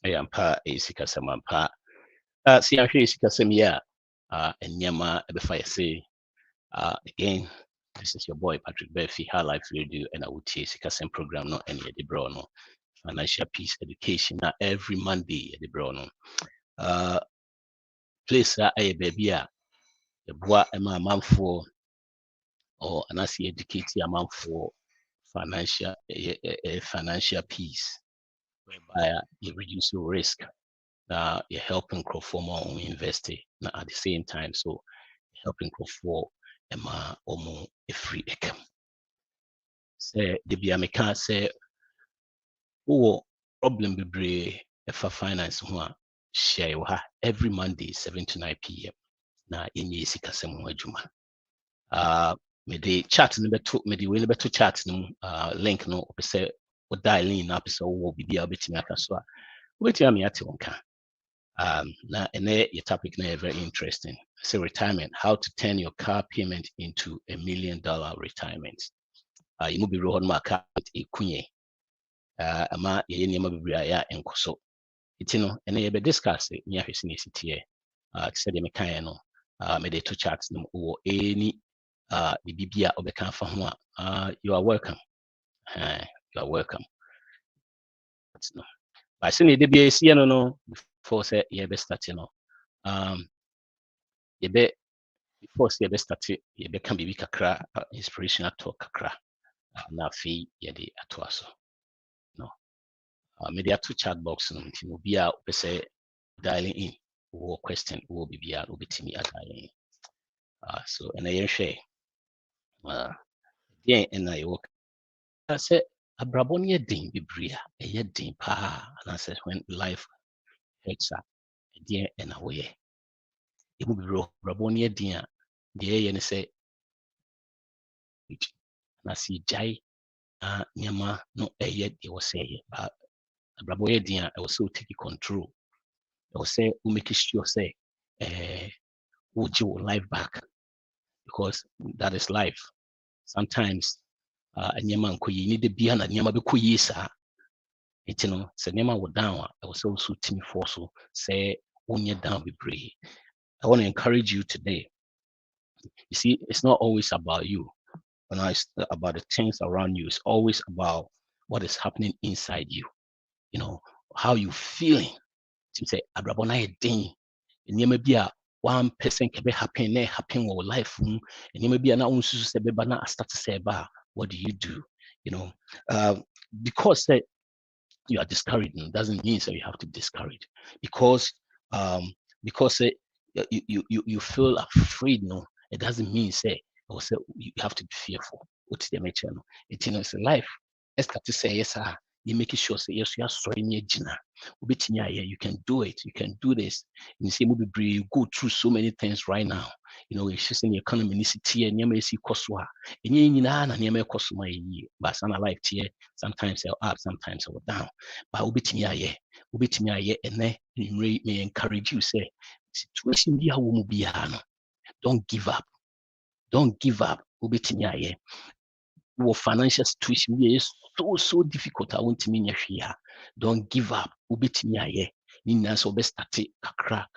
Ampa sikasɛm ampa. See I hear sikasɛm yi a nneɛma ɛbɛfa yɛ say. Again, this is your boy Patrik Barfi, High Life Radio, and I would say sikasɛm program no any the bro no financial peace education na every Monday the bro no. Place a ɛyɛ baabi a yɛboa ɛma amanfoɔ or anasi educate amanfoɔ financial peace, whereby you reduce your risk. You're helping crowd for more invest now at the same time. So helping crowd for Emma Omo a free income. Say the Biameka say oh problem be for finance one share every Monday 7 to 9 p.m. Na yenye sika semu adwuma. Me the chat no beto me the way beto chat no link no say o dial in up so wo bibia obetimi aka so a obetimi me ate wonka. Now, and your topic now very interesting. So retirement, how to turn your car payment into $1 million retirement. You must be road market a kunye. Ama ye niyama bibriya en koso. Itino, and you be discuss it. Niya hwesi city. Said you mekan no. Me de two charts no or any the bibia obeka fa ho. You are welcome. You are welcome. No. But since the BAC no before say you be starting no. Yɛbɛ before sɛ yɛbɛstarte yɛbɛka biribi kakra inspirational talk kakra na afei yɛde atoa so no mede ato chat box no nti obi a wopɛ sɛ dialing in wowɔ question wowɔ biribi a wobɛtumi adialing in so ɛna yɛnhwɛ deɛn ɛna yɛwɔ sɛ abrabɔ no yɛ den bebree a ɛyɛ den paa anaasɛ when life hurts a deɛn ɛna woyɛ ɛmu bebree abrabɔ no yɛ den a deɛ ɛyɛ ne sɛ na sɛ gyae nneɛma no ɛyɛ deɛ wɔ sɛ ɛyɛ abrabɔ yɛ den a ɛwɔ sɛ wotake control ɛwɔ sɛ wo make sure sɛ wogye wo life back because that is life. Sometimes nneɛma nkɔ yie ne da bia na nneɛma bɛkɔ yie saa nti no sɛ nneɛma wɔ down a ɛwɔ sɛ wo so tumi fɔ so sɛ wonyɛ down bebree. I want to encourage you today. You see, it's not always about you. When it's about the things around you, it's always about what is happening inside you. You know, how you feeling. You say, abrabɔ na yɛ den. Nneɛma bi a one person can be happy na happen with life. Nneɛma bi a na unsusu sɛ bɛba na start to say ba. What do? You know, because you are discouraged doesn't mean that you have to discourage. Because you feel afraid, no, it doesn't mean say you have to be fearful. What's the nature? No, it's a life. Let's start to say yes, you make sure say yes, you are sorry, you can do it, you can do this. You see, you go through so many things right now. You know, it's just in the economy, and you see koswa, and you but some life here, sometimes they're up, sometimes they're down. But and then may encourage you say situation don't give up. Don't give up. Your financial situation is so difficult. I want to mean here. Don't give up. Nina so best start kakra.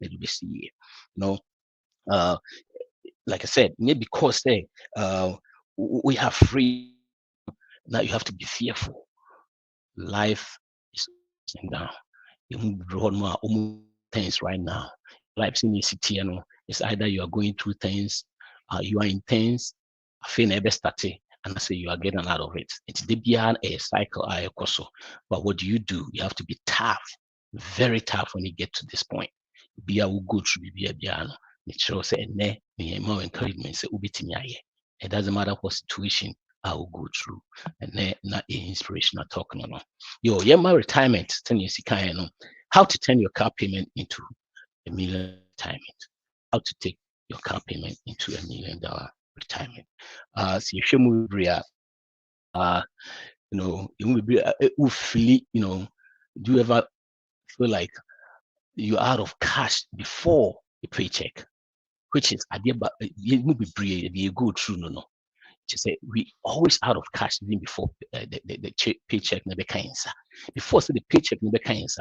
Let me see. You know, like I said, maybe because we have free. Now you have to be fearful. Life is down. You run more things right now. Life's in the city, you know. It's either you are going through things, you are intense, I feel never started, and I say you are getting out of it. It's the beyond a cycle, but what do? You have to be tough, very tough when you get to this point. Be a go through be a piano. It shows say more encouragement. Say it doesn't matter what situation I will go through, and then not inspirational talking no. Yo, my retirement. How to turn your car payment into $1 million retirement. How to take your car payment into $1 million retirement. So you show me you know, it will be you know, do you ever feel like you're out of cash before a paycheck? Which is you go through no. to say we always out of cash even before the paycheck never comes. Before the paycheck never comes,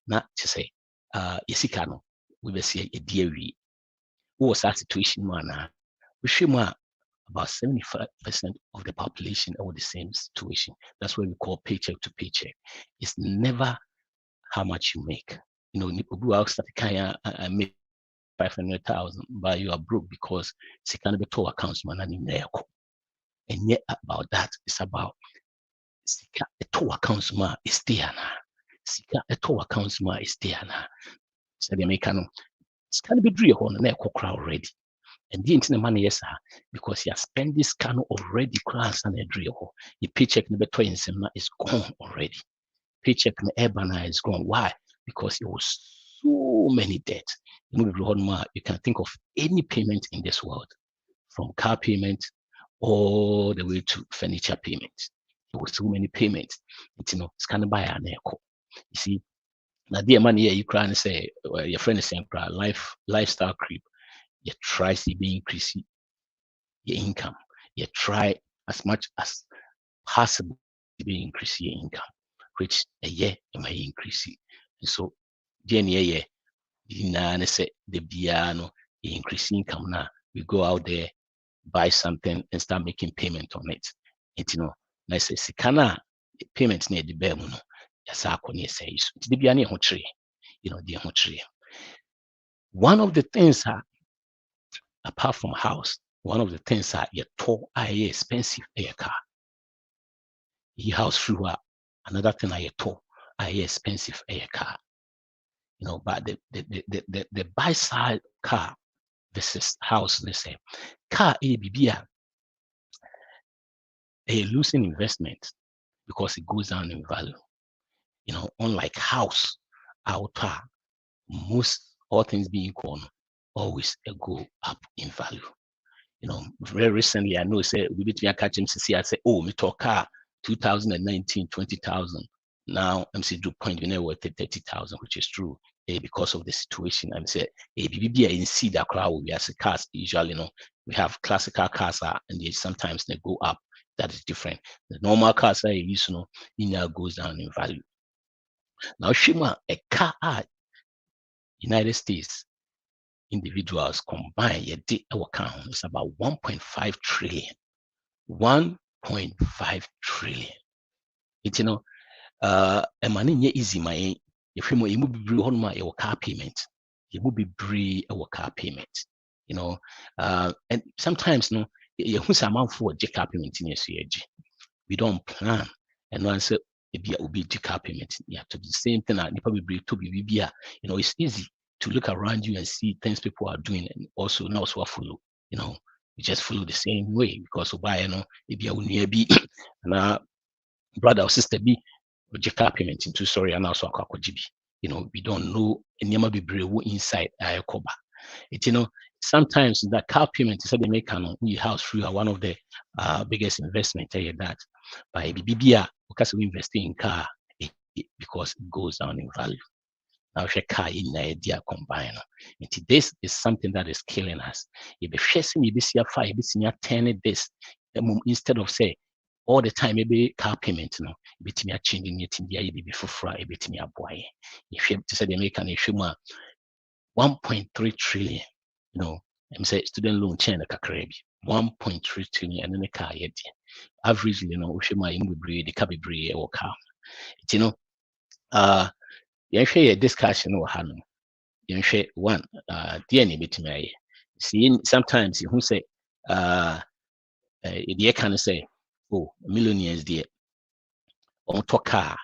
not to say, Yesikano, we will see a dear we. What was that situation, man? We should about 75% of the population are the same situation. That's what we call paycheck to paycheck. It's never how much you make. You know, people out start kind of make 500,000, but you are broke because it's kind of a total accounts man and and yet about that, it's about sika a total accounts man is there now. Sika a total accounts man is there now. So the American it's kind of be dream on the crowd already. And the internet money yes, because you spend this kind of already class and a drill. Your paycheck number 20 is gone already. Paycheck in Ebana is gone. Why? Because it was so many debts. You can think of any payment in this world, from car payment all the way to furniture payment. There was so many payments. It's kind of buy an echo. You see, now the money you try and say your friend is saying lifestyle creep. You try to be increasing your income. You try as much as possible to be increasing your income, which a year you may increase it. And so, the say the piano increase income now. We go out there, buy something, and start making payment on it. And I say, Sikana payment near the Bemuno. Yasako says, the Biani Hotri, the Hotri. One of the things apart from house, one of the things you tow expensive air car. Your house through another thing you tow expensive air car. But the buy side car versus house, let's say, car a losing investment because it goes down in value. Unlike house, outer, most all things being equal, always go up in value. Very recently, I know, say, we between catch him to see, I say, oh, me talk car 2019, 20,000. Now, I'm saying, do point, worth 30,000, which is true, because of the situation. I'm saying, BBB, in see that crowd will be as a cars, usually, we have classical cars, and they sometimes they go up. That is different. The normal cars I use, goes down in value. Now, Shima, a car, United States, individuals combine a day our account is about 1.5 trillion. 1.5 trillion. It's a money easy my if you move be on my car payment. You will be bree our car payment. And sometimes you amount for car payment in your CAG. We don't plan and once it will be car payment. Yeah, to the same thing you probably bring to be it's easy to look around you and see things people are doing and also now so follow, you just follow the same way because if you be and brother or sister be car payment into sorry and also we don't know any be brave inside cover. Sometimes that car payment is they make we house through one of the biggest investment that by BBA because we invest in car because it goes down in value. Now, car in idea combine. This is something that is killing us. If you're chasing you see a fire, you 10 this instead of say all the time maybe car payment, bit me changing it in the be for a bit me a boy. If you say the American issue 1.3 trillion, I'm say student loan chain like a crabby 1.3 trillion and then a car yet. Averagely, we my breed the cabby breed or car. Share a discussion or Hannah. Share one, DNA bit me. See, sometimes you say, the can say, oh, millionaires, dear, on to car.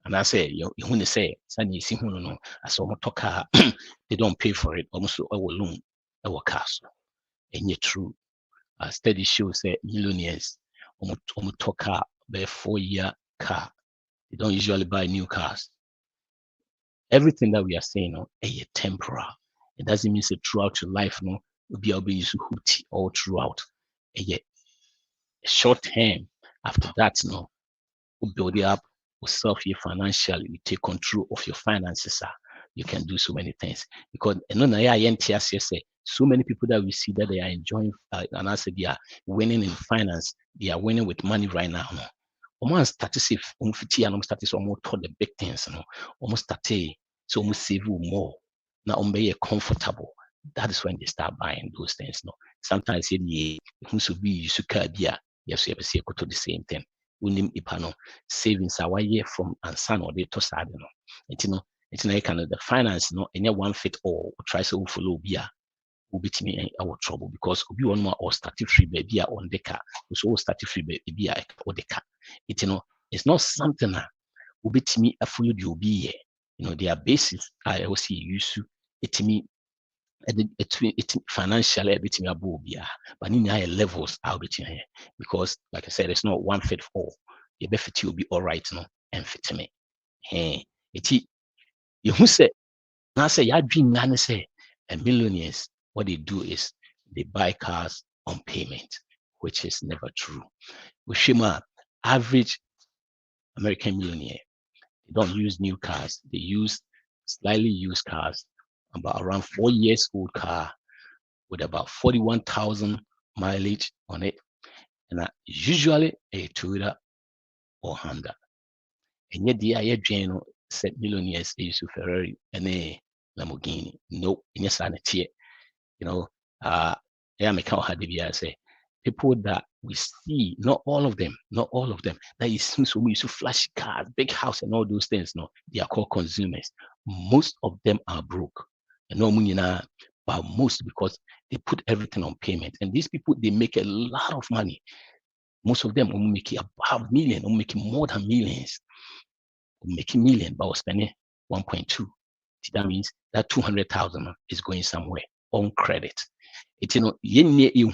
And I say, you want to say, Sunny, see, no, as on to car, they don't pay for it, almost our loan, our castle. And yet, true. Study shows say millionaires, on to car, by 4-year car. They don't usually buy new cars. Everything that we are saying is temporal. It doesn't mean that throughout your life, will be able to use hooty all throughout. A short term. After that, we'll build it up, we'll self you financially, we take control of your finances. you can do so many things. Because so many people that we see that they are enjoying, and I said they are winning in finance, they are winning with money right now. No, almost start save, almost start almost toward the big things, almost start so almost save more. Now, be comfortable. That is when they start buying those things. No, sometimes who should be you should yes, you ever see to the same thing. Unim ipano savings are why from and son or they to sad no. It's like kind of the finance no any one fit all try so follow bia will be me our trouble because we one more or start free baby on the car. So start free baby or the car. It's not something that will be me a full you be their basis I always see use to it me it financially a bit more but in higher levels I'll be here because like I said it's not one fit for all. Your benefit will be all right no and fit me. Hey, it you who say now say ya dream now say and millionaires what they do is they buy cars on payment, which is never true. With Shima, average American millionaire, they don't use new cars, they use slightly used cars, about around 4 years old car with about 41,000 mileage on it, and usually a Toyota or Honda. And yet the IAJ said millionaires they use Ferrari and a Lamborghini. No, in your sanity, yeah, me count had the say people that we see, not all of them, that is so we use flashy cars, big house, and all those things. No, they are called consumers. Most of them are broke. And no money now, but most because they put everything on payment. And these people they make a lot of money. Most of them will make about million, or making more than millions, making million, but spending 1.2. That means that 200,000 is going somewhere on credit. It's you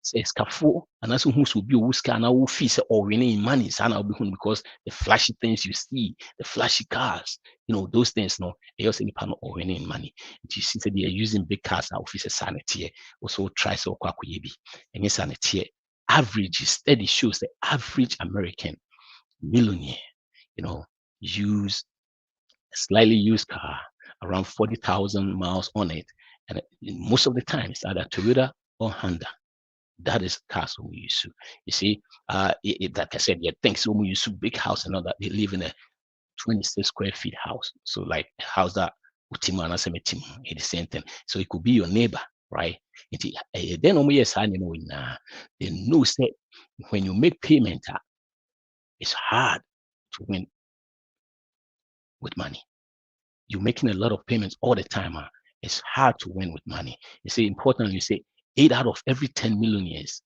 say scaffold and also who should be scan now fees or winning money because the flashy things you see, the flashy cars, those things no, they also need panel or winning money. You see that they are using big cars now office sanity also try so kwakuyebi and yes sanity average steady shows the average American millionaire, use a slightly used car around 40,000 miles on it, and most of the time it's either Toyota or Honda. That is cars we use to. You see, like I said, yeah, thanks when we use to big house and all that. They live in a 26 square feet house. So like a house that it's the same thing. So it could be your neighbor, right? Then they know that when you make payment, it's hard to win with money. You're making a lot of payments all the time. It's hard to win with money. You see, importantly, you say 8 out of every 10 millionaires,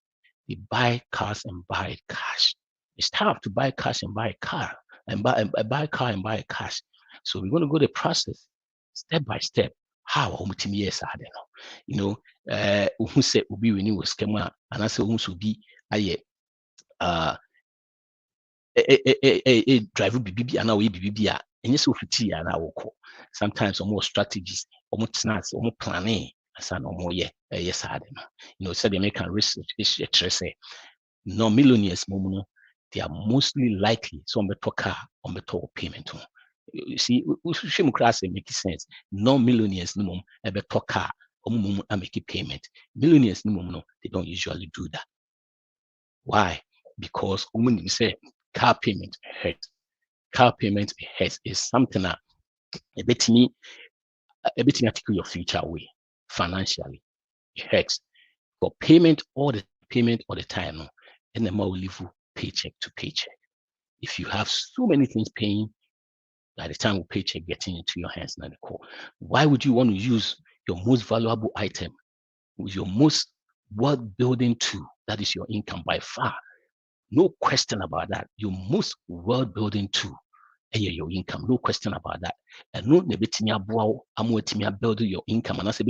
they buy cars and buy cash. It's tough to buy cash and buy a car and buy a car and buy cash. So we're going to go the process step by step. How yes, I don't know. Who said we renew a schema and I say who should be uh a driver BB and now we BB and yes, and I will call. Sometimes more strategies, almost snacks, almost planning, as an more yes, I don't know. So the American research is say no millionaires, they are mostly likely some better car on better payment. You see, we should make sense. No millionaires, no a better car, or make a payment. Millionaires, no, they don't usually do that. Why? Because when you say car payment hurts, car payment hurts is something that a bit me take your future away financially. It hurts. For payment all the time, and the more we live paycheck to paycheck. If you have so many things paying, by the time paycheck getting into your hands, not the core. Why would you want to use your most valuable item with your most wealth building tool? That is your income by far. No question about that. Your most wealth building tool your income, no question about that. And no nebetinya build your income and I say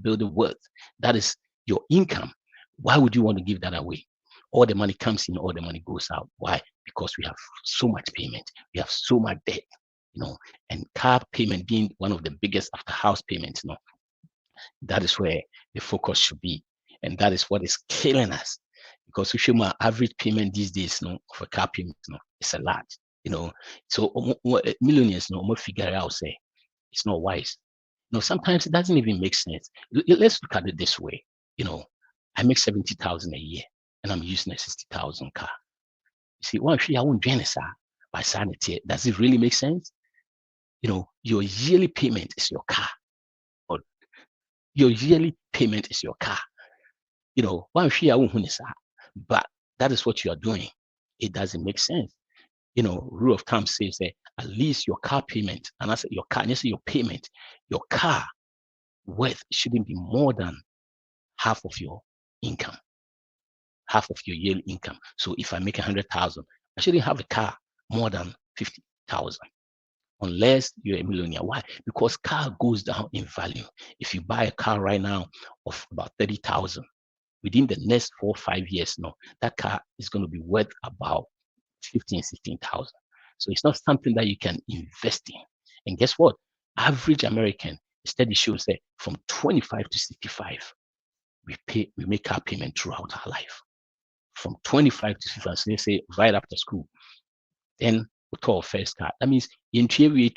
build wealth. That is your income. Why would you want to give that away? All the money comes in, all the money goes out. Why? Because we have so much payment, we have so much debt, and car payment being one of the biggest after house payments, that is where the focus should be. And that is what is killing us. Because we show my average payment these days, for car payment, it's a lot. So millionaires, more figure out say It's not wise. Sometimes it doesn't even make sense. Let's look at it this way. I make 70,000 a year and I'm using a 60,000 car. You see, one I won't join this by sanity. Does it really make sense? Your yearly payment is your car. Or your yearly payment is your car. One I won't but that is what you are doing. It doesn't make sense. Rule of thumb says that at least your car payment, and I say your car, and you say your payment, your car worth shouldn't be more than half of your income, half of your yearly income. So if I make 100,000, I shouldn't have a car more than 50,000, unless you're a millionaire. Why? Because car goes down in value. If you buy a car right now of about 30,000, within the next 4 or 5 years, that car is going to be worth about 15, 16,000. So it's not something that you can invest in. And guess what? Average American study shows that from 25 to 65, we make car payment throughout our life. From 25 to 65, so let's say right after school, then we call first car. That means in 2 years,